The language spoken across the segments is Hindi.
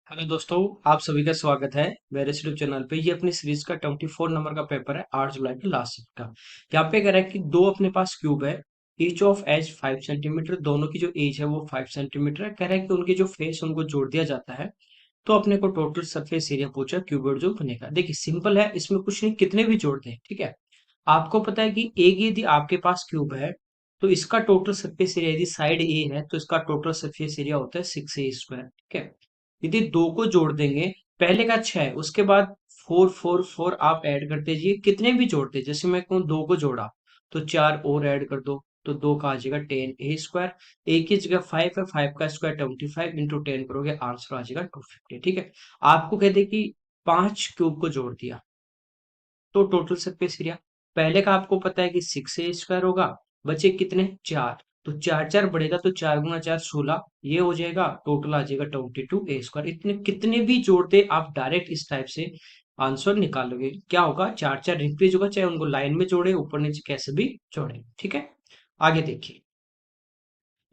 हेलो दोस्तों, आप सभी का स्वागत है मेरे यूट्यूब चैनल पे। ये अपनी सीरीज का 24 नंबर का पेपर है, 8 जुलाई के लास्ट शिफ्ट का। यहाँ पे कह रहा है कि दो अपने पास क्यूब है, ईच ऑफ एज 5 सेंटीमीटर। दोनों की जो एज है वो 5 सेंटीमीटर है। कह रहा है कि उनके जो फेस उनको जोड़ दिया जाता है तो अपने को टोटल सरफेस एरिया पूछा क्यूबॉइड जो बनेगा। देखिए सिंपल है, इसमें कुछ नहीं, कितने भी जोड़ दें, ठीक है। आपको पता है कि एक यदि आपके पास क्यूब है तो इसका टोटल सरफेस एरिया यदि साइड ए है तो इसका टोटल सरफेस एरिया होता है 6a², ठीक है। यदि दो को जोड़ देंगे, पहले का 6 उसके बाद 4 4 4 आप ऐड करते जाइए, कितने भी जोड़ते, जैसे मैं कहूँ दो को जोड़ा तो चार और ऐड कर दो, तो दो का आ जाएगा 10a²। एक की जगह 5 है, 5 का स्क्वायर 25 इंटू 10 करोगे, आंसर आ जाएगा 250, ठीक है। आपको कहते कि पांच क्यूब को जोड़ दिया तो टोटल सरफेस एरिया, पहले का आपको पता है कि 6a² होगा, बचे कितने, चार। तो चार चार बढ़ेगा तो चार गुना चार 16, ये हो जाएगा, टोटल आ जाएगा 22a²। इतने कितने भी जोड़ते आप डायरेक्ट इस टाइप से आंसर निकालोगे। क्या होगा, चार चार इंक्रीज होगा, चाहे उनको लाइन में जोड़े ऊपर नीचे कैसे भी जोड़े, ठीक है। आगे देखिए,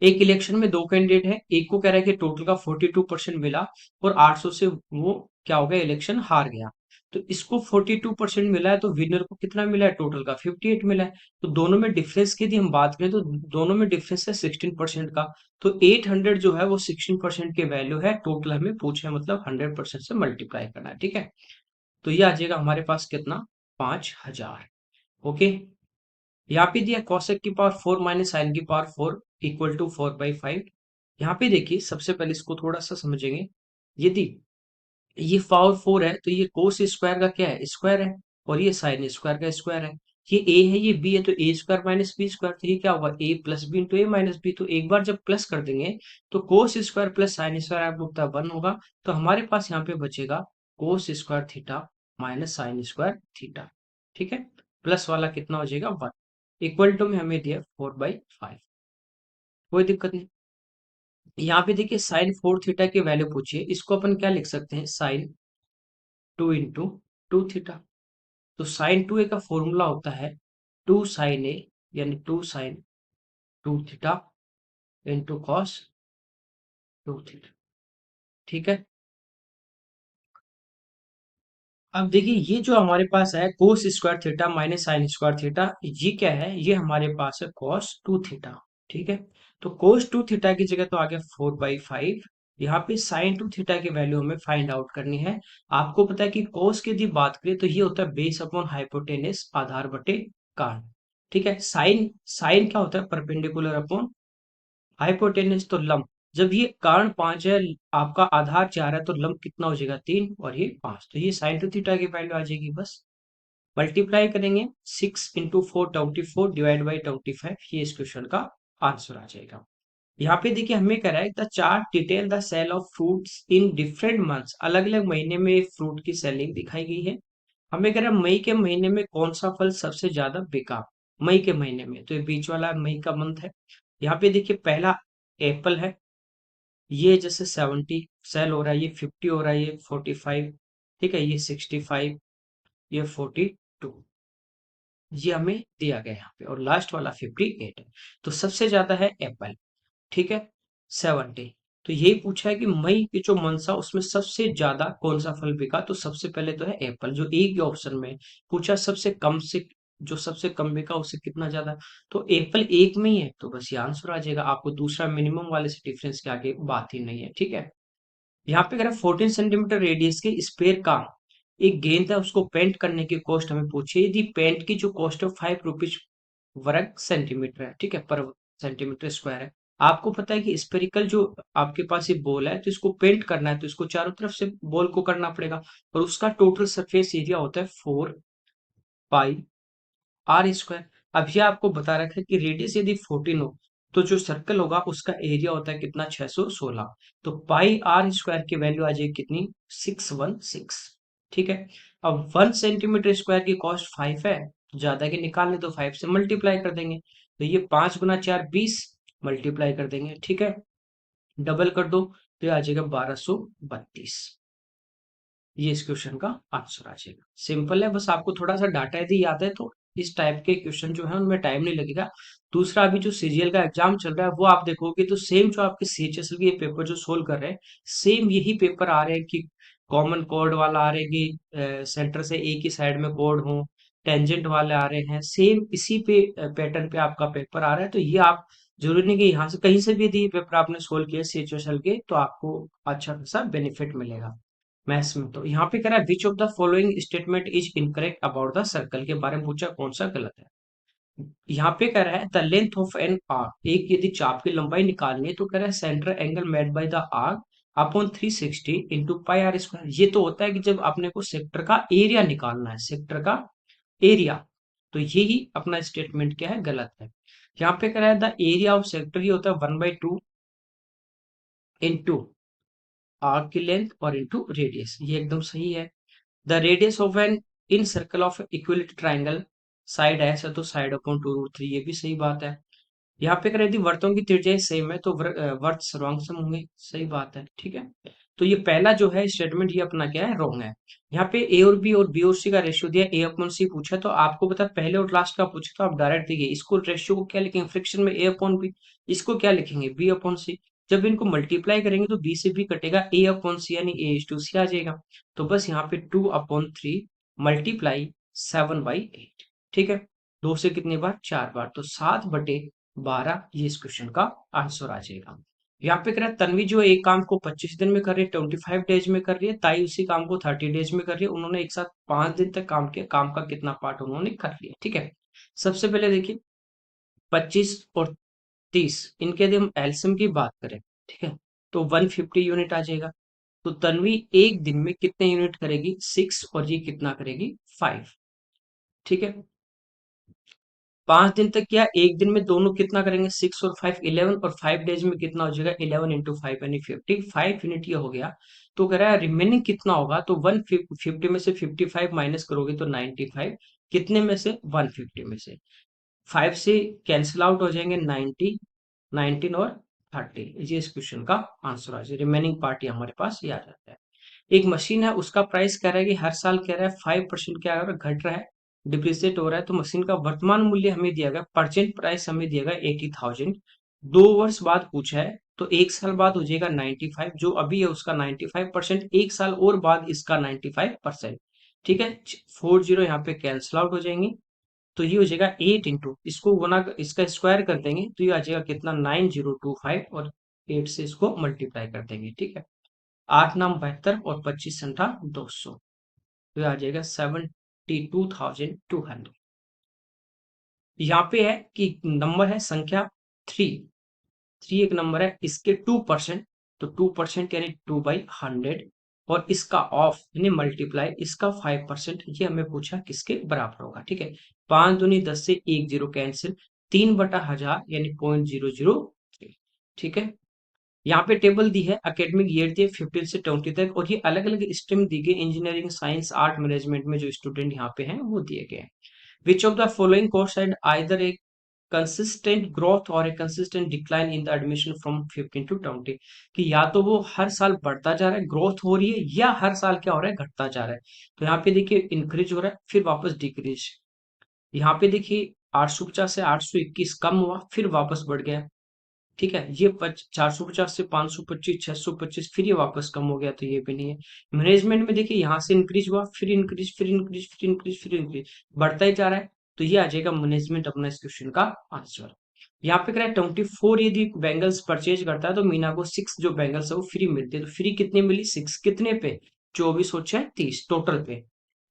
एक इलेक्शन में दो कैंडिडेट है, एक को कह रहा है कि टोटल का 42% मिला और 800 से वो क्या हो गया, इलेक्शन हार गया। तो इसको 42% मिला है, तो विनर को कितना मिला है, टोटल का 58 मिला है। तो दोनों में डिफरेंस की यदि हम बात करें तो दोनों में डिफरेंस है 16% का। तो 800 जो है वो 16% की वैल्यू है, टोटल हमें पूछा है, मतलब 100% से मल्टीप्लाई करना है, ठीक है। तो ये आ जाएगा हमारे पास कितना, 5000। ओके, यहाँ पे दिया cosec की पावर 4 माइनस साइन की पावर 4 इक्वल टू 4/5। यहाँ पे देखिए, सबसे पहले इसको थोड़ा सा समझेंगे। यदि ये पावर 4 है तो ये कोस स्क्वायर का क्या है, स्क्वायर है, और ये साइन स्क्वायर का स्क्वायर है। ये ए है, ये बी है, तो ए स्क्वायर माइनस बी स्क्वायर, तो ये क्या होगा, ए प्लस बी इंटू ए माइनस बी। तो एक बार जब प्लस कर देंगे तो cos square plus sine square आपको पता है 1 होगा। तो हमारे पास यहाँ पे बचेगा cos square theta minus sine square theta, ठीक है। प्लस वाला कितना हो जाएगा, 1। इक्वल टू में हमें दिया 4/5, कोई दिक्कत नहीं। यहाँ पे देखिए साइन 4 थीटा की वैल्यू पूछिए, इसको अपन क्या लिख सकते हैं, साइन 2 इंटू 2 थीटा। तो साइन 2a का फॉर्मूला होता है 2 sin a, यानी 2 sin 2 theta into cos 2 theta, ठीक है। अब देखिए, ये जो हमारे पास है cos square theta minus sine square theta, ये क्या है, ये हमारे पास है कॉस 2 थीटा, ठीक है। तो कोस 2 थीटा की जगह तो आ गया 4/5। यहाँ पे साइन 2 थीटा की वैल्यू हमें फाइंड आउट करनी है। आपको पता है कि कोस की यदि बात करें तो ये होता है बेस अपॉन हाइपोटेनस, आधार बटे काट, ठीक है। साइन साइन क्या होता है, परपेंडिकुलर अपॉन हाइपोटेनस, तो लंब। जब ये कारण 5 है, आपका आधार 4 है, तो लंब कितना हो जाएगा, 3, और ये 5। तो ये साइन टू थीटा की वैल्यू आ जाएगी, बस मल्टीप्लाई करेंगे, 6 इंटू 4 24 डिवाइड बाई 25, ये इस क्वेश्चन का आंसर आ जाएगा। यहाँ पे देखिए हमें कह रहा है the chart detail the sale of fruits in different months, अलग अलग महीने में फ्रूट की सेलिंग दिखाई गई है। हमें कह रहा है मई के महीने में कौन सा फल सबसे ज्यादा बिका, मई के महीने में, तो ये बीच वाला मई का मंथ है। यहाँ पे देखिए पहला एप्पल है, ये जैसे 70 सेल हो रहा है, ये 50 हो रहा है, ये 45, ठीक है, ये 65, ये 42, ये हमें दिया गया यहाँ पे, और लास्ट वाला 58 है। तो सबसे ज्यादा है एप्पल, ठीक है, 70। तो यही पूछा है कि मई के जो मंथ था उसमें सबसे ज्यादा कौन सा फल बिका, तो सबसे पहले तो है एप्पल, जो एक ही ऑप्शन में पूछा। सबसे कम से जो सबसे कम बिका उससे कितना ज्यादा, तो एप्पल एक में ही है, तो बस ये आंसर आ जाएगा। आपको दूसरा मिनिमम वाले से डिफरेंस के आगे बात ही नहीं है, ठीक है। यहाँ पे अगर 14 सेंटीमीटर रेडियस के स्पेयर का एक गेंद है, उसको पेंट करने की कॉस्ट हमें पूछिए। यदि पेंट की जो कॉस्ट है 5 रुपीज वर्ग सेंटीमीटर है, ठीक है, पर सेंटीमीटर स्क्वायर है। आपको पता है कि स्पेरिकल जो आपके पास ये बॉल है, तो इसको पेंट करना है, तो इसको चारों तरफ से बॉल को करना पड़ेगा, और उसका टोटल सरफेस एरिया होता है 4 पाई r²। अब ये आपको बता रखा है कि रेडियस यदि 14 हो तो जो सर्कल होगा उसका एरिया होता है कितना, 616। तो पाई r² की वैल्यू आ जाएगी कितनी, 616, ठीक है। अब 1 सेंटीमीटर स्क्वायर की कॉस्ट 5 है, ज्यादा के निकालने तो 5 से मल्टीप्लाई कर देंगे, तो ये 5 गुना 4 20, मल्टीप्लाई कर देंगे, ठीक है। डबल कर दो तो ये आ जाएगा 1232, ये इस क्वेश्चन का आंसर आ जाएगा। सिंपल है, बस आपको थोड़ा सा डाटा यदि याद है तो इस टाइप के क्वेश्चन जो है उनमें टाइम नहीं लगेगा। दूसरा, अभी जो सीजीएल का एग्जाम चल रहा है वो आप देखोगे तो सेम जो आपके सीएचएसएल के पेपर जो सोल्व कर रहे हैं, सेम यही पेपर आ रहे हैं कि कॉमन कोड वाला आ रहा है कि सेंटर से एक ही साइड में कोड हो, टेंजेंट वाले आ रहे हैं, सेम इसी पे पैटर्न पे आपका पेपर आ रहा है। तो ये आप जरूरी नहीं कि यहाँ से कहीं से भी यदि ये पेपर आपने सोल्व किया सीएचएसएल के तो आपको अच्छा खासा बेनिफिट मिलेगा मैथ्स में। तो यहाँ पे कह रहा है विच of the following statement is incorrect about the circle, के बारे में पूछा कौन सा गलत है। यहाँ पे कह रहा है the length of an arc, एक यदि चाप की लंबाई निकालनी है तो कह रहा है centre angle made by the arc upon 360 into pi r square. ये तो होता है कि जब अपने को सेक्टर का एरिया निकालना है, सेक्टर का एरिया, तो यही अपना स्टेटमेंट क्या है, गलत है। यहाँ पे कह रहा है द एरिया ऑफ सेक्टर, ये होता है 1/2 इंटू आर्क की लेंथ और इंटू रेडियस, ये एकदम सही है। The radius of an in circle of equilateral triangle, side ऐसा तो साइड अपॉन 2√3, ये भी सही बात है। यहाँ पे अगर यदि वर्तों की त्रिज्याएं सेम है तो वर्त सर्वांग होंगे, सही बात है, ठीक है। तो ये पहला जो है स्टेटमेंट ये अपना क्या है, रॉन्ग है। यहाँ पे ए और बी और सी का रेशियो दिया, ए अपॉन सी पूछा तो आपको पता है पहले और लास्ट का पूछा तो आप डायरेक्ट देखिए इसको रेशियो को क्या लिखेंगे, फ्रिक्शन में ए अपॉन बी, इसको क्या लिखेंगे, बी अपॉन सी। जब इनको मल्टीप्लाई करेंगे तो बी से बी कटेगा, ए अपॉन सी यानी ए इज टू सी आ जाएगा। तो बस यहाँ पे 2/3 मल्टीप्लाई 7/8, ठीक है। दो से कितनी बार, 4 बार, तो 7/12 ये इस क्वेश्चन का आंसर आ जाएगा। यहाँ पे कह रहा है तन्वी जो एक काम को 25 दिन में कर रही है, 25 डेज में कर रही है, ताई उसी काम को 30 डेज में कर रही है। उन्होंने एक साथ 5 दिन तक काम किया, काम का कितना पार्ट उन्होंने कर लिया, ठीक है। सबसे पहले देखिए 25 और 30, इनके यदि हम एलसीएम की बात करें, ठीक है, तो 150 यूनिट आ जाएगा। तो तन्वी एक दिन में कितने यूनिट करेगी, 6, और ये कितना करेगी, 5, ठीक है। 5 दिन तक किया, एक दिन में दोनों कितना करेंगे, 6 और 5 11, और 5 डेज में कितना हो जाएगा, 11 इंटू 5 यानी 50, 5 यूनिट ये हो गया। तो कह रहा है रिमेनिंग कितना होगा, तो 150 में से 55 माइनस करोगे तो 95, कितने में से, 150 में से। 5 से कैंसिल आउट हो जाएंगे 90, 19 और 30, ये इस क्वेश्चन का आंसर आ जाए। रिमेनिंग पार्ट ये हमारे पास ये आ जाता है। एक मशीन है, उसका प्राइस कह रहा है कि हर साल कह रहा है 5% क्या हो रहा है, घट रहा है, डिप्रिसिएट हो रहा है। तो मशीन का वर्तमान मूल्य हमें दिया गया, परचेंट प्राइस हमें दिया गया 80,000। 2 वर्ष बाद पूछा है तो एक साल बाद हो जाएगा 95, जो अभी है उसका 95%, एक साल और बाद इसका 95%, ठीक है। 40 यहाँ पे कैंसिल आउट हो जाएंगे, तो ये हो जाएगा 8 इंटू, इसको गुना इसका स्क्वायर कर देंगे तो ये आ जाएगा कितना, 9025, और 8 से इसको मल्टीप्लाई कर देंगे, ठीक है। 8 9 72 और 25 200, तो आ जाएगा 72,200। यहाँ पे है कि नंबर है संख्या 3, 3 एक नंबर है, इसके 2%, तो 2% यानी 2/100, और इसका ऑफ यानी मल्टीप्लाई इसका 5%, ये हमें पूछा किसके बराबर होगा, ठीक है। 5 दूनी 10 से 1 जीरो कैंसिल, 3/1000 यानी 0.003, ठीक है। यहाँ पे टेबल दी है, एकेडमिक ईयर दी है 15 से 20 तक, और ये अलग अलग स्ट्रीम दी गई, इंजीनियरिंग, साइंस, आर्ट, मैनेजमेंट में जो स्टूडेंट यहाँ पे हैं वो दिए गए हैं। Which of the following course had either a consistent growth और a consistent decline in the admission from 15 to 20, कि या तो वो हर साल बढ़ता जा रहा है, ग्रोथ हो रही है, या हर साल क्या हो रहा है, घटता जा रहा है। तो यहाँ पे देखिए इंक्रीज हो रहा है फिर वापस डिक्रीज, यहाँ पे देखिए 850 से 821 कम हुआ फिर वापस बढ़ गया, ठीक है। ये 450 से 525, 625, फिर ये वापस कम हो गया, तो ये भी नहीं है। मैनेजमेंट में देखिए यहाँ से इंक्रीज हुआ फिर इंक्रीज, फिर इंक्रीज, फिर इंक्रीज, फिर इंक्रीज, बढ़ता ही जा रहा है, तो ये आ जाएगा मैनेजमेंट अपना इस क्वेश्चन का आंसर। यहाँ पे कह रहा है 24 यदि बैंगल्स परचेज करता है तो मीना को 6 जो बैंगल्स है वो फ्री मिलती है, तो फ्री कितनी मिली, 6 कितने पे, 24 और 6 30 टोटल पे,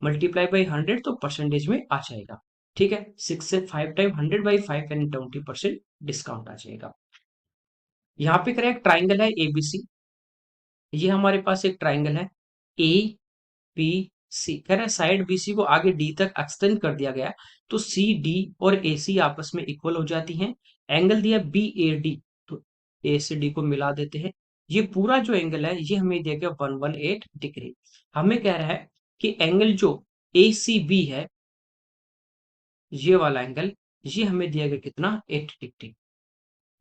मल्टीप्लाई बाई 100 तो परसेंटेज में आ जाएगा, ठीक है। 6 से 5 टाइम 100/5 यानी 20% डिस्काउंट आ जाएगा। यहाँ पे करें एक ट्राइंगल है एबीसी, ये हमारे पास एक ट्राइंगल है ए बी सी, कह रहा है साइड बीसी को आगे डी तक एक्सटेंड कर दिया गया, तो सी डी और ए सी आपस में इक्वल हो जाती हैं। एंगल दिया बी ए डी, तो ए से डी को मिला देते हैं। ये पूरा जो एंगल है ये हमें दिया गया 118 डिग्री। हमें कह रहा है कि एंगल जो ए सी बी है, ये वाला एंगल, ये हमें दिया गया कितना, 8 डिग्री,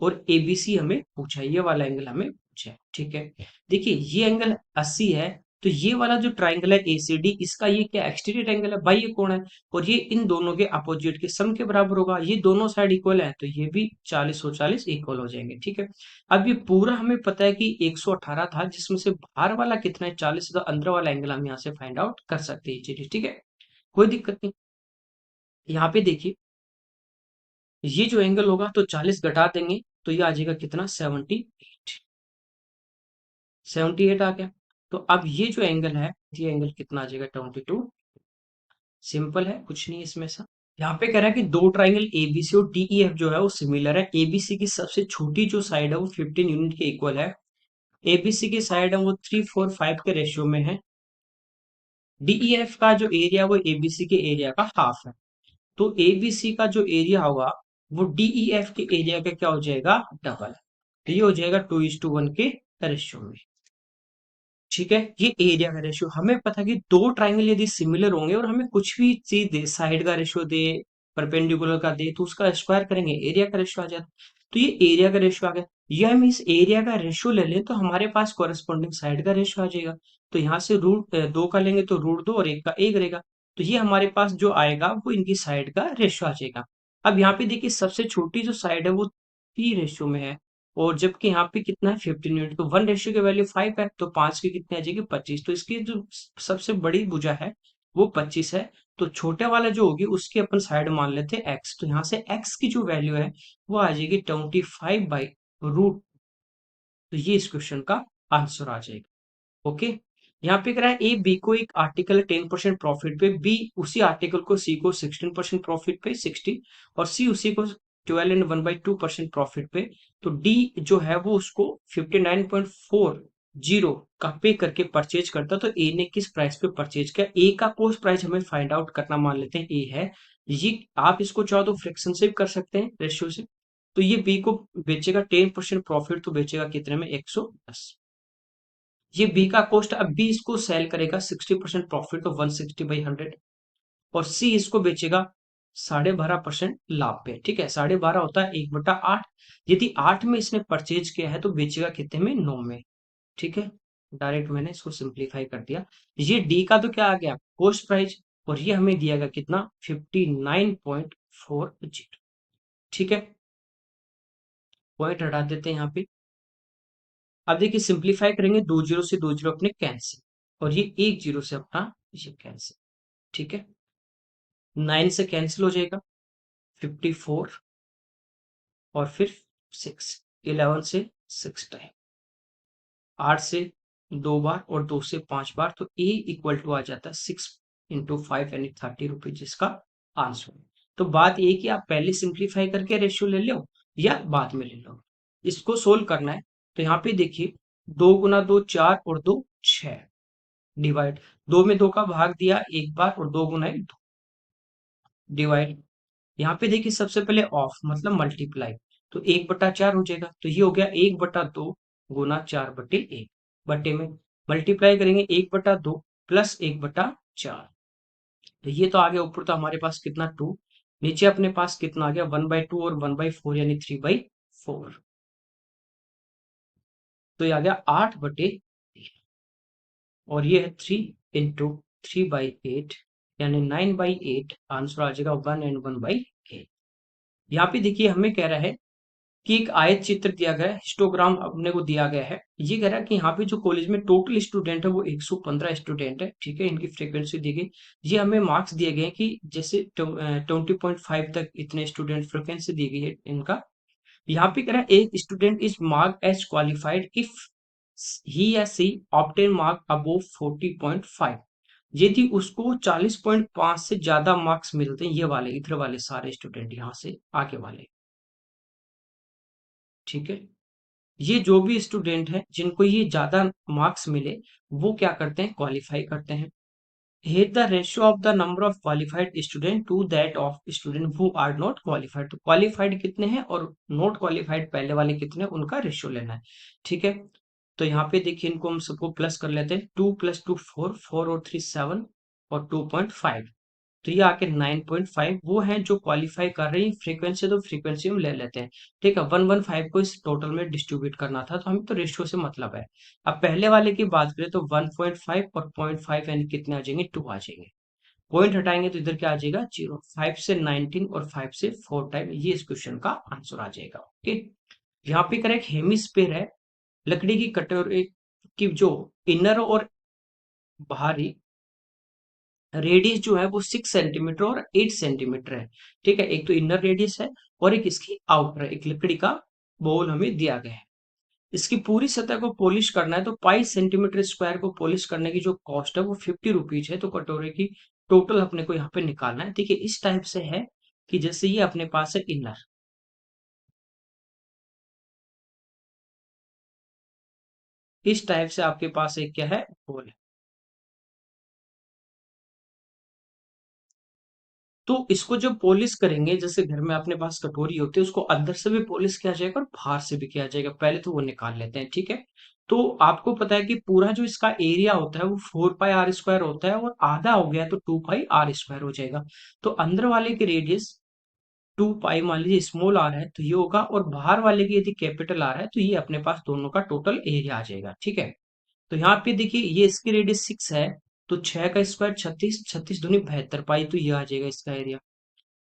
और एबीसी हमें पूछा है, ये वाला एंगल हमें पूछा है, ठीक है। देखिए ये एंगल 80 है, तो ये वाला जो ट्राइंगल है एसीडी, इसका ये क्या एक्सटीरियर एंगल है भाई, ये कौन है, और ये इन दोनों के अपोजिट के सम के बराबर होगा। ये दोनों साइड इक्वल है तो ये भी 40 और 40 इक्वल हो जाएंगे, ठीक है। अब ये पूरा हमें पता है कि 118 था, जिसमें से बाहर वाला कितना है 40, तो अंदर वाला एंगल हम यहाँ से फाइंड आउट कर सकते हैं चीज, ठीक है। कोई दिक्कत नहीं। यहाँ पे देखिए, ये जो एंगल होगा तो 40 घटा देंगे तो ये आ जाएगा कितना, 78। 78 आ गया। तो अब ये जो एंगल है, ये एंगल कितना आ जाएगा, 22। सिंपल है, कुछ नहीं इसमें सा। यहाँ पे कह रहा है कि दो ट्राइंगल एबीसी और डीईएफ जो है वो सिमिलर है। एबीसी की सबसे छोटी जो साइड है वो 15 यूनिट के इक्वल है। एबीसी की साइड है वो 3:4:5 के रेशियो में है। डीईएफ का जो एरिया वो एबीसी के एरिया का हाफ है। तो एबीसी का जो एरिया होगा वो डीईएफ के एरिया का क्या हो जाएगा, डबल। तो ये हो जाएगा 2:1 के रेशियो में, ठीक है। ये एरिया का रेशियो, हमें पता है कि दो ट्राइंगल यदि सिमिलर होंगे और हमें कुछ भी चीज दे, साइड का रेशियो दे, परपेंडिकुलर का दे, तो उसका स्क्वायर करेंगे, एरिया का रेशियो आ जाता है। तो ये एरिया का रेशियो आ गया। ये हम इस एरिया का रेशियो ले लें तो हमारे पास कोरस्पॉन्डिंग साइड का रेशियो आ जाएगा। तो यहाँ से रूट दो का लेंगे तो √2 और एक का एक रहेगा। तो ये हमारे पास जो आएगा वो इनकी साइड का रेशियो आ जाएगा। अब यहाँ पे देखिए, सबसे छोटी जो साइड है वो 3 रेशियो में है, और जबकि यहाँ पे कितना है 15 यूनिट, तो 1 रेशियो की वैल्यू 5 है, तो 5 की कितनी आ जाएगी 25। तो इसकी जो सबसे बड़ी भुजा है वो 25 है। तो छोटे वाला जो होगी उसकी अपन साइड मान लेते हैं x, तो यहाँ से x की जो वैल्यू है वो आ जाएगी 25/√। तो ये इस क्वेश्चन का आंसर आ जाएगा, ओके। यहाँ पे कह रहा है ए बी को एक आर्टिकल 10% प्रॉफिट पे, बी उसी आर्टिकल को सी को 16% प्रॉफिट पे 60, और सी उसी को 12 एंड 1/2% प्रॉफिट पे। तो डी जो है वो उसको 59.40 का पे करके परचेज करता, तो ए ने किस प्राइस पे परचेज किया। ए का कॉस्ट प्राइस हमें फाइंड आउट करना, मान लेते हैं ए है ये। आप इसको चाहो तो फ्रैक्शन से भी कर सकते हैं, रेशियो से। तो ये बी को बेचेगा 10% प्रॉफिट, तो बेचेगा कितने में, 110। ये बी का कॉस्ट, अब बी इसको सेल करेगा 60% प्रॉफिट, तो 160/100। और सी इसको बेचेगा 12.5% लाभ पे, ठीक है। 12.5 होता है 1/8। यदि 8 में इसने परचेज किया है तो बेचेगा कितने में, 9 में, ठीक है। डायरेक्ट मैंने इसको सिंप्लीफाई कर दिया। ये डी का तो क्या आ गया, कॉस्ट प्राइस, और ये हमें दिया गया कितना, 59.40, ठीक है। पॉइंट हटा देते हैं यहाँ पे। अब देखिए, सिंप्लीफाई करेंगे, 2 जीरो से 2 जीरो अपने कैंसिल, और ये 1 जीरो से अपना ये कैंसिल, ठीक है। 9 से कैंसिल हो जाएगा, 54, और फिर 6, 11 से 6 टाइम, 8 से 2 बार और 2 से 5 बार, तो ए इक्वल टू आ जाता है 6 × 5 यानी 30 रुपीज, जिसका आंसर। तो बात ये कि आप पहले सिंप्लीफाई करके रेशियो ले लो या बाद में ले लो, इसको सोल्व करना है। तो यहाँ पे देखिए, 2 × 2 4 और 2 6, डिवाइड, 2 में 2 का भाग दिया एक बार, और 2 × 1 2, डिवाइड। यहाँ पे देखिए, सबसे पहले ऑफ मतलब मल्टीप्लाई, तो 1/4 हो जाएगा, तो ये हो गया 1/2 गुना 4/1, बटे में मल्टीप्लाई करेंगे 1/2 प्लस 1/4, तो ये तो आ गया ऊपर, तो हमारे पास कितना 2, नीचे अपने पास कितना आ गया 1/2 और 1/4 यानी 3/4, तो ये आ गया 8/3, और ये है 3 × 3/8 यानी 9/8, आंसर आ जाएगा 1 एंड 1/8। यहाँ पे देखिए, हमें कह रहा है कि एक आयत चित्र दिया गया है, हिस्टोग्राम अपने को दिया गया है। ये कह रहा है कि यहाँ पे जो कॉलेज में टोटल स्टूडेंट है वो 115 स्टूडेंट है, ठीक है। इनकी फ्रीक्वेंसी दी गई, ये हमें मार्क्स दिए गए हैं कि जैसे 20.5 तक इतने स्टूडेंट फ्रीक्वेंसी दी गई है इनका। यहाँ पे कह रहा है एक student is mark as qualified if he या सी ऑब्टेन मार्क अबोव 40.5, यदि उसको 40.5 से ज्यादा मार्क्स मिलते हैं, ये वाले इधर वाले सारे स्टूडेंट यहाँ से आगे वाले, ठीक है। ये जो भी स्टूडेंट है जिनको ये ज्यादा मार्क्स मिले, वो क्या करते हैं, क्वालिफाई करते हैं। Hate the ratio of the number of qualified student to that of student who are not qualified, तो क्वालिफाइड कितने हैं और नॉट क्वालिफाइड पहले वाले कितने हैं, उनका रेशियो लेना है, ठीक है। तो यहाँ पे देखिए, इनको हम सबको प्लस कर लेते हैं, 2 + 2 4, 4 और 3 7, और 2.5, तो ये आके 9.5 वो हैं जो क्वालिफाई कर रही फ्रीक्वेंसी, तो फ्रीक्वेंसी हम ले लेते हैं। ठीक है, 115 को इस टोटल में डिस्ट्रीब्यूट करना था, तो हमें तो रेशियो से मतलब है। अब पहले वाले की बात करें तो 1.5 और 0.5 यानी कितने आ जाएंगे, 2 आ जाएंगे। पॉइंट हटाएंगे तो इधर क्या आ जाएगा, 0। 5 से 19 और 5 से 4 टाइम, ये इस क्वेश्चन का आंसर आ जाएगा। ओके, यहाँ पे करें हेमिस्फीयर है, लकड़ी की कटोरी की जो इनर और बाहरी रेडियस जो है वो 6 सेंटीमीटर और 8 सेंटीमीटर है। ठीक है, एक तो इनर रेडियस है और एक इसकी आउटर है, एक लकड़ी का बोल हमें दिया गया है। इसकी पूरी सतह को पॉलिश करना है, तो 5 सेंटीमीटर स्क्वायर को पॉलिश करने की जो कॉस्ट है वो 50 रुपीज है। तो कटोरे की टोटल अपने को यहाँ पे निकालना है। ठीक है, इस टाइप से है कि जैसे ये अपने पास है इनर, इस टाइप से आपके पास एक क्या है, बोल है। तो इसको जब पॉलिश करेंगे, जैसे घर में अपने पास कटोरी होती है, उसको अंदर से भी पॉलिश किया जाएगा और बाहर से भी किया जाएगा। पहले तो वो निकाल लेते हैं। ठीक है, तो आपको पता है कि पूरा जो इसका एरिया होता है वो 4 पाई r स्क्वायर होता है, और आधा हो गया तो 2 पाई r स्क्वायर हो जाएगा। तो अंदर वाले की रेडियस 2 पाई मान लीजिए स्मॉल आर है तो ये होगा, और बाहर वाले की यदि कैपिटल आर है तो ये अपने पास दोनों का टोटल एरिया आ जाएगा। ठीक है, तो यहाँ पे देखिए ये इसकी रेडियस 6 है, तो 6 का स्क्वायर 36, 36 दूनी 72 पाई, तो ये आ जाएगा इसका एरिया।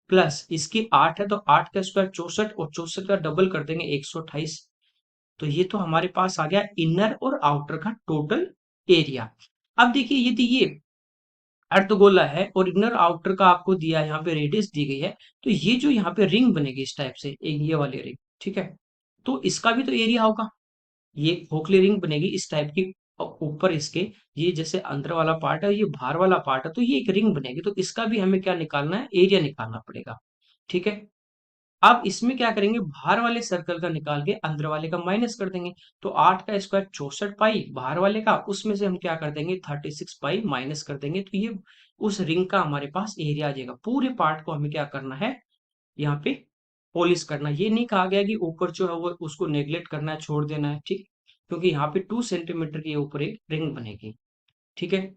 प्लस इसकी 8 है तो 8 का स्क्वायर 64, और 64 का डबल कर देंगे 128। तो ये तो हमारे पास आ गया इनर और आउटर का टोटल एरिया। अब देखिए यदि ये अर्धगोला है और इनर आउटर का आपको दिया है, यहाँ पे रेडियस दी गई है, तो ये जो यहाँ पे रिंग बनेगी इस टाइप से, एक ये वाली रिंग। ठीक है, तो इसका भी तो एरिया होगा, ये खोखली रिंग बनेगी इस टाइप की। ऊपर इसके ये जैसे अंदर वाला पार्ट है, ये बाहर वाला पार्ट है, तो ये एक रिंग बनेगी, तो इसका भी हमें क्या निकालना है, एरिया निकालना पड़ेगा। ठीक है, अब इसमें क्या करेंगे, बाहर वाले सर्कल का निकाल के अंदर वाले का माइनस कर देंगे। तो 8 का स्क्वायर 64 पाई बाहर वाले का, उसमें से हम क्या कर देंगे, 36 पाई माइनस कर देंगे, तो ये उस रिंग का हमारे पास एरिया आ जाएगा। पूरे पार्ट को हमें क्या करना है, यहाँ पे पॉलिश करना। ये नहीं कहा गया कि ऊपर जो है वो उसको नेग्लेक्ट करना है, छोड़ देना है। ठीक, क्योंकि यहाँ पे 2 सेंटीमीटर के ऊपर एक रिंग बनेगी। ठीक है,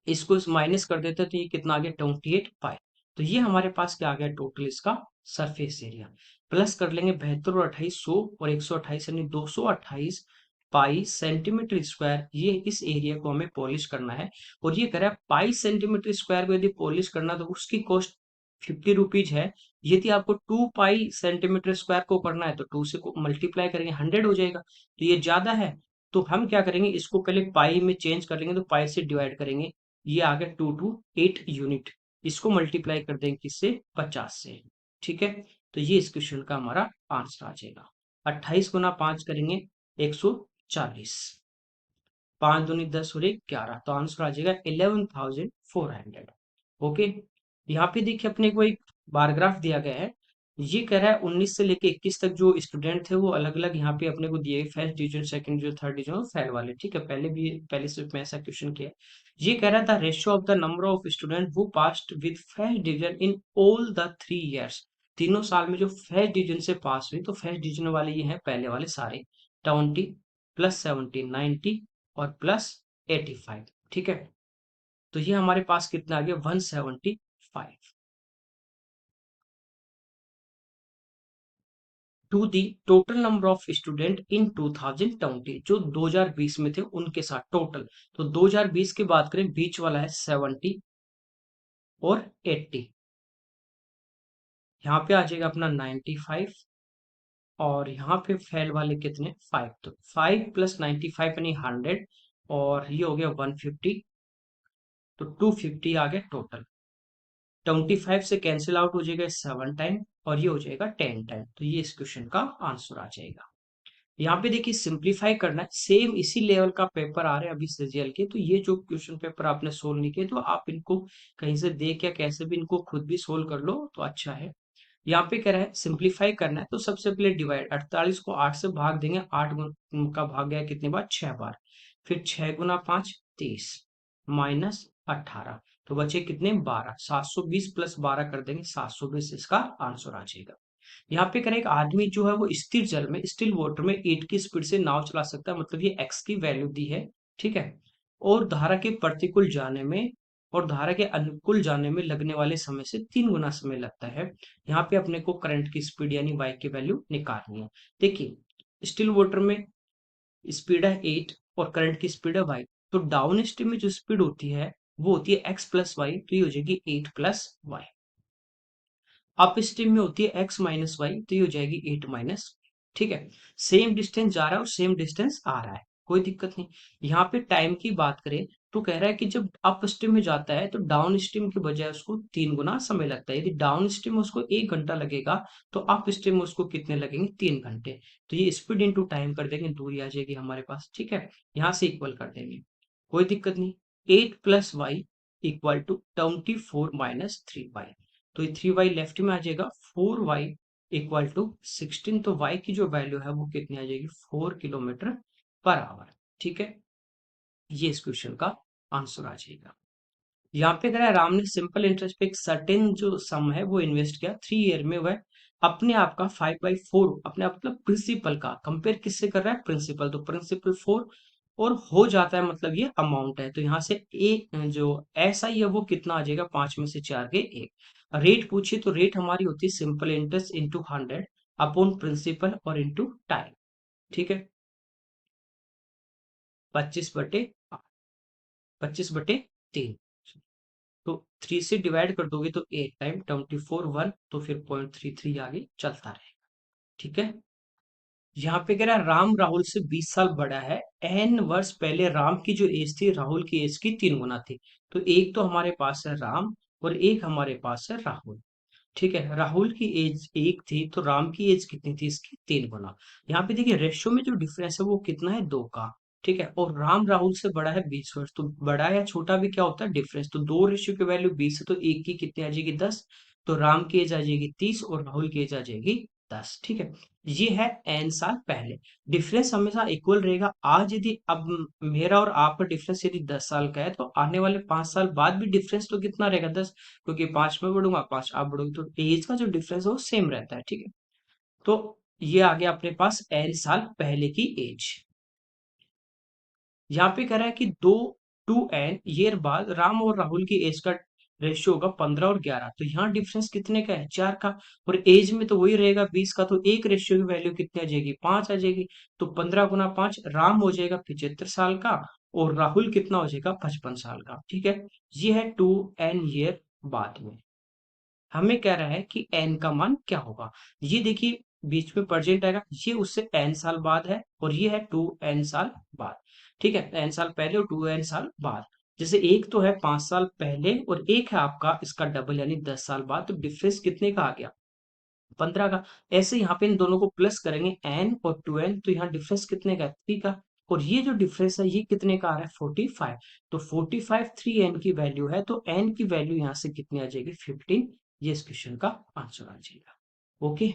इसको इस माइनस कर देते हैं तो ये कितना आ गया, 28 पाई। तो ये हमारे पास क्या आ गया, टोटल इसका सरफेस एरिया। प्लस कर लेंगे 72 और 2800 और 128 यानी 228 पाई सेंटीमीटर स्क्वायर, ये इस एरिया को हमें पॉलिश करना है। और ये कह रहा है पाई सेंटीमीटर स्क्वायर को यदि पॉलिश करना तो उसकी कॉस्ट 50 रुपीज है। यदि आपको 2 पाई सेंटीमीटर स्क्वायर को करना है तो 2 से को मल्टीप्लाई करेंगे 100 हो जाएगा, तो ये ज्यादा है। तो हम क्या करेंगे, इसको पहले पाई में चेंज कर लेंगे, तो पाई से डिवाइड करेंगे, ये आ गया 2 to 8 यूनिट। इसको मल्टीप्लाई कर देंगे किससे, 50 से। ठीक है, तो ये इस क्वेश्चन का हमारा आंसर आ जाएगा। 28 गुना 5 करेंगे 140, 5 दूनी 10 और 1 11, तो आंसर आ जाएगा 11,400। ओके, यहाँ पे देखिए अपने को एक बार ग्राफ दिया गया है। ये कह रहा है 19 से लेके 21 तक जो स्टूडेंट थे वो अलग अलग यहाँ पे अपने को दिए, first division, second division, third division और फेल वाले। ठीक है, पहले सिर्फ मैं ऐसा क्वेश्चन किया। ये कह रहा था ratio of the number of student who passed with first division in all the 3 years. तीनों साल में जो फर्स्ट डिवीजन से पास हुई, तो फर्स्ट डिवीजन वाले ये हैं पहले वाले सारे, 20 प्लस 70 90 और प्लस 85। ठीक है, तो ये हमारे पास कितना आ गया, 175। To the total number of student in 2020, जो 2020 में थे उनके साथ टोटल। तो 2020 की बात करें, बीच वाला है 70 और 80, यहाँ पे आ जाएगा अपना 95, और यहाँ पे फेल वाले कितने, 5, तो 5 प्लस 95 यानी 100, और ये हो गया 150, तो 250 आ गया टोटल। 25 से कैंसिल आउट हो जाएगा 7 टाइम, और ये हो जाएगा 10 टाइम, तो ये इस क्वेश्चन का आंसर आ जाएगा। यहाँ पे देखिए सिंप्लीफाई करना है, सेम इसी लेवल का पेपर आ रहे हैं अभी सीजीएल के, तो ये जो क्वेश्चन पेपर आपने सोल्व नहीं किए तो आप इनको कहीं से देख या कैसे भी इनको खुद भी सोल्व कर लो तो अच्छा है। यहाँ पे कह रहा है सिंप्लीफाई करना है, तो सबसे पहले डिवाइड, 48 को 8 से भाग देंगे, 8 का भाग गया कितनी बार, 6 बार। फिर 6 गुना 5 30 माइनस 18, तो बचे कितने, 12। 720 प्लस 12 कर देंगे 720, इसका आंसर आ जाएगा। यहाँ पे करें, एक आदमी जो है वो स्थिर जल में, स्टिल वाटर में 8 की स्पीड से नाव चला सकता है, मतलब ये एक्स की वैल्यू दी है। ठीक है, और धारा के प्रतिकूल जाने में और धारा के अनुकूल जाने में लगने वाले समय से 3 गुना समय लगता है। यहाँ पे अपने को करंट की स्पीड यानी y की वैल्यू निकालनी है। देखिए स्टिल वाटर में स्पीड है 8 और करंट की स्पीड है y, तो डाउन स्ट्रीम में जो स्पीड होती है वो होती है x प्लस वाई, तो ये हो जाएगी 8 प्लस वाई। अप स्ट्रीम में होती है x माइनस वाई, तो ये हो जाएगी 8 माइनस। ठीक है, सेम डिस्टेंस जा रहा है और सेम डिस्टेंस आ रहा है, कोई दिक्कत नहीं। यहाँ पे टाइम की बात करें तो कह रहा है कि जब अप स्ट्रीम में जाता है तो डाउन स्ट्रीम के बजाय उसको 3 गुना समय लगता है। यदि डाउन स्ट्रीम में उसको 1 घंटा लगेगा तो अप स्ट्रीम में उसको कितने लगेंगे, 3 घंटे। तो ये स्पीड इंटू टाइम कर देंगे, दूरी आ जाएगी हमारे पास। ठीक है, यहाँ से इक्वल कर देंगे, कोई दिक्कत नहीं। 8 plus y equal to 24 minus 3y, तो ये 3y लेफ्ट में आ जाएगा। 4y इक्वल टू 16, तो y की जो वैल्यू है वो कितनी आ जाएगी, 4 किलोमीटर पर आवर। ठीक है, ये इस क्वेश्चन का आंसर आ जाएगा। यहाँ पे कह रहा है राम ने सिंपल इंटरेस्ट पे एक सर्टेन जो सम है वो इन्वेस्ट किया 3 ईयर में, वह अपने आप का 5/4, अपने आप मतलब प्रिंसिपल का कंपेयर किससे कर रहा है, प्रिंसिपल, तो प्रिंसिपल 4 और हो जाता है, मतलब ये अमाउंट है। तो यहाँ से एक जो ऐसा ही है वो कितना आ जाएगा, 5 में से 4 के 1। रेट पूछिए तो रेट हमारी होती है simple interest into 100 upon principal और इंटू टाइम। ठीक है, 25/3, तो 3 से डिवाइड कर दोगे तो 8 टाइम 24 1, तो फिर 0.33 आगे चलता रहेगा। ठीक है, यहाँ पे कह रहा है राम राहुल से 20 साल बड़ा है। n वर्ष पहले राम की जो एज थी राहुल की एज की 3 गुना थी। तो एक तो हमारे पास है राम और एक हमारे पास है राहुल। ठीक है, राहुल की एज 1 थी तो राम की एज कितनी थी, इसकी 3 गुना। यहाँ पे देखिए रेशियो में जो डिफरेंस है वो कितना है, 2 का। ठीक है, और राम राहुल से बड़ा है 20 वर्ष, तो बड़ा या छोटा भी क्या होता है, डिफरेंस। तो दो रेशियो की वैल्यू 20 है तो एक की कितनी आ जाएगी, 10। तो राम की एज आ जाएगी 30 और राहुल की एज आ जाएगी 10। ठीक है, ये है n साल पहले। डिफरेंस हमेशा इक्वल रहेगा। आज यदि अब मेरा और आपका डिफरेंस यदि 10 साल का है तो आने वाले 5 साल बाद भी डिफरेंस तो कितना रहेगा, 10, क्योंकि 5 में बढ़ूंगा 5 आप बढ़ोगे, तो एज का जो डिफरेंस है वो सेम रहता है। ठीक है, तो ये आ गया अपने पास n साल पहले की एज। यहाँ पे कह रहा है कि 2n ईयर बाद राम और राहुल की एज का रेशियो होगा 15 और 11, तो यहाँ डिफरेंस कितने का है, 4 का। और एज में तो वही रहेगा 20 का, तो एक रेशियो की वैल्यू कितनी आ जाएगी, 5 आ जाएगी। तो 15 × 5, राम हो जाएगा 75 साल का और राहुल कितना हो जाएगा, 55 साल का। ठीक है, ये है 2n ईयर बाद में। हमें कह रहा है कि n का मान क्या होगा। ये देखिए बीच में प्रेजेंट आएगा, ये उससे n साल बाद है और ये है 2n साल बाद। ठीक है, n साल पहले और 2n साल बाद। जैसे एक तो है 5 साल पहले और एक है आपका इसका डबल यानी 10 साल बाद, तो डिफरेंस कितने का आ गया, 15 का। ऐसे यहाँ पे इन दोनों को प्लस करेंगे n और 2n, तो यहाँ डिफरेंस कितने का है, 3 का। और ये जो डिफरेंस है ये कितने का आ रहा है, 45। तो 45 3n की वैल्यू है, तो n की वैल्यू यहाँ से कितनी आ जाएगी, 15। ये इस क्वेश्चन का आंसर आ जाएगा। ओके,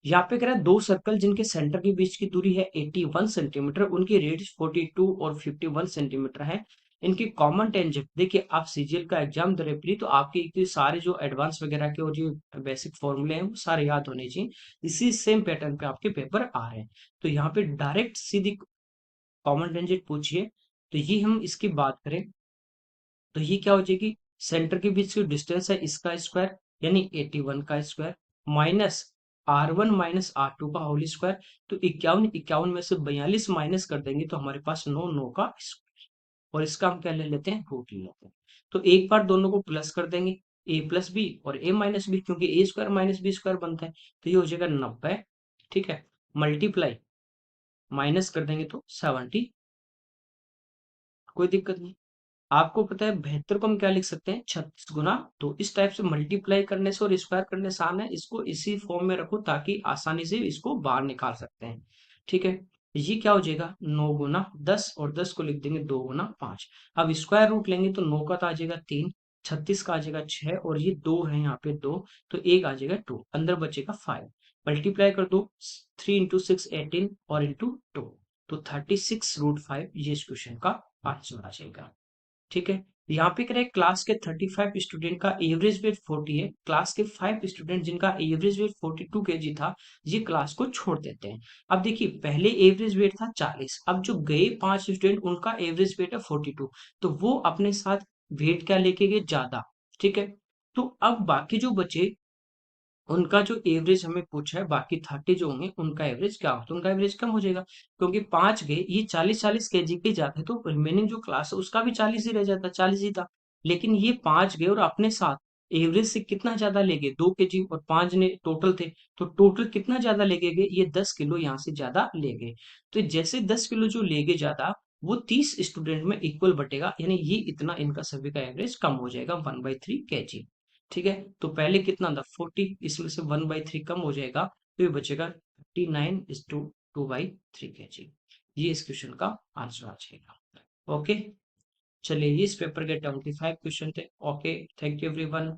यहाँ पे कह रहा है दो सर्कल जिनके सेंटर के बीच की दूरी है 81 सेंटीमीटर, उनकी रेडियस 42 और 51 सेंटीमीटर है। इनकी कॉमन टेंजेंट, देखिए आप सीजीएल का एग्जाम दे रहे प्री, तो आपके इतने सारे जो एडवांस वगैरह के और जो बेसिक फॉर्मूले हैं वो सारे याद होने चाहिए। इसी सेम पैटर्न पे आपके पेपर आ रहे हैं। तो यहाँ पे डायरेक्ट सीधी कॉमन टेंजेंट पूछिए, तो ये हम इसकी बात करें तो ये क्या हो जाएगी, सेंटर के बीच की डिस्टेंस है इसका स्क्वायर यानी 81 का square minus R1 minus R2 का होल स्क्वायर। तो 51 51 में से 42 माइनस कर देंगे तो हमारे पास 9 9 का स्क्वायर, और इसका हम क्या ले लेते हैं, रूट ले लेते हैं। तो एक बार दोनों को प्लस कर देंगे, a प्लस बी और a माइनस बी, क्योंकि a square minus B square बनता है। तो ये हो जाएगा 90। ठीक है, मल्टीप्लाई माइनस कर देंगे तो 70, कोई दिक्कत नहीं। आपको पता है 72 को हम क्या लिख सकते हैं, 36 गुना। तो इस टाइप से मल्टीप्लाई करने से और स्क्वायर करने से आसान है, इसको इसी फॉर्म में रखो ताकि आसानी से इसको बाहर निकाल सकते हैं। ठीक है, ये क्या हो जाएगा, 9 × 10 और 10 को लिख देंगे 2 × 5। अब स्क्वायर रूट लेंगे तो 9 का तो आ जाएगा 3, 36 का आ जाएगा 6 और ये 2 है यहाँ पे 2, तो एक आ जाएगा 2, अंदर बचेगा 5। मल्टीप्लाई कर दो, 3 × 6 18 और इंटू 2, तो 36√5 ये इस क्वेश्चन का आंसर आ जाएगा। ठीक है, यहाँ पे करें क्लास के 35 स्टूडेंट का एवरेज वेट 40 है, क्लास के 5 स्टूडेंट जिनका एवरेज वेट 42 kg था ये क्लास को छोड़ देते हैं। अब देखिए पहले एवरेज वेट था 40, अब जो गए 5 स्टूडेंट उनका एवरेज वेट है 42, तो वो अपने साथ वेट क्या लेके गए, ज्यादा। ठीक है, तो अब बाकी जो बचे उनका जो एवरेज हमें पूछा है, बाकी 30 जो होंगे उनका एवरेज क्या होता है, उनका एवरेज कम हो जाएगा, क्योंकि 5 गए, ये 40-40 kg के जाते तो रिमेनिंग जो क्लास है उसका भी 40 ही रह जाता, 40 ही था। लेकिन ये 5 गए और अपने साथ एवरेज से कितना ज्यादा ले गए, 2 kg, और 5 ने टोटल थे, तो टोटल कितना ज्यादा लेके गए, ये 10 किलो यहाँ से ज्यादा ले गए। तो जैसे 10 किलो जो ले गए ज्यादा, वो 30 स्टूडेंट में इक्वल बटेगा, यानी ये इतना इनका सभी का एवरेज कम हो जाएगा, 1/3 kg। ठीक है, तो पहले कितना था 40, इसमें से 1/3 कम हो जाएगा, तो ये बचेगा 39:2/3 kg। ये इस क्वेश्चन का आंसर आ जाएगा। ओके, चलिए, ये इस पेपर के 25 क्वेश्चन थे। Okay, thank you everyone.